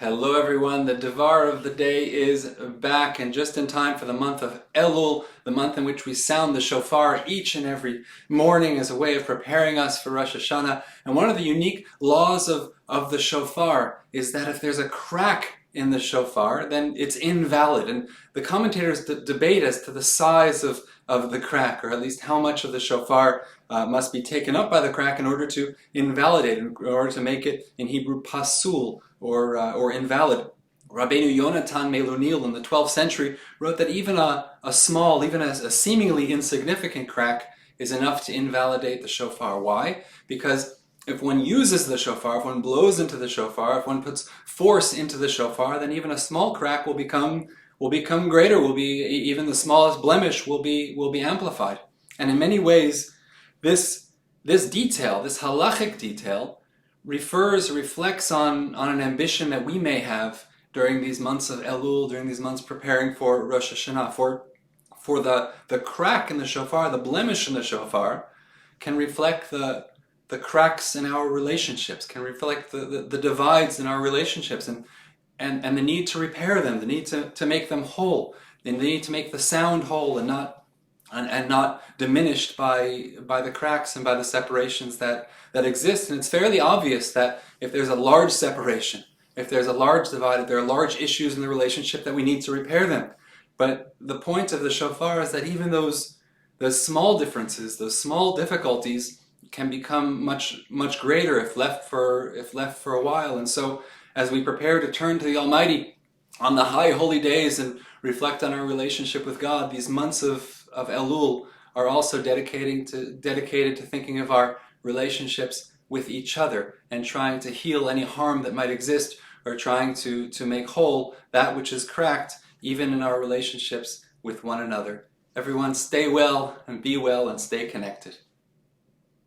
Hello everyone, the Dvar of the day is back and just in time for the month of Elul, the month in which we sound the shofar each and every morning as a way of preparing us for Rosh Hashanah. And one of the unique laws of the shofar is that if there's a crack in the shofar, then it's invalid. And the commentators debate as to the size of the crack, or at least how much of the shofar must be taken up by the crack in order to invalidate, in order to make it, in Hebrew, pasul, or invalid. Rabbeinu Yonatan Melunil in the 12th century wrote that even a small, even a seemingly insignificant crack is enough to invalidate the shofar. Why? Because if one uses the shofar, if one blows into the shofar, if one puts force into the shofar, then even a small crack will become greater. Even the smallest blemish will be amplified. And in many ways, this detail, this halachic detail, reflects on an ambition that we may have during these months of Elul, during these months preparing for Rosh Hashanah. For the crack in the shofar, the blemish in the shofar, can reflect the cracks in our relationships, can reflect the divides in our relationships, and the need to repair them, the need to make them whole, the need to make the sound whole and not diminished by the cracks and by the separations that exist. And it's fairly obvious that if there's a large separation, if there's a large divide, if there are large issues in the relationship, that we need to repair them. But the point of the shofar is that even those small differences, those small difficulties, can become much greater if left for a while. And so, as we prepare to turn to the Almighty on the high holy days and reflect on our relationship with God, these months of Elul are also dedicated to thinking of our relationships with each other and trying to heal any harm that might exist, or trying to make whole that which is cracked, even in our relationships with one another. Everyone, stay well and be well and stay connected.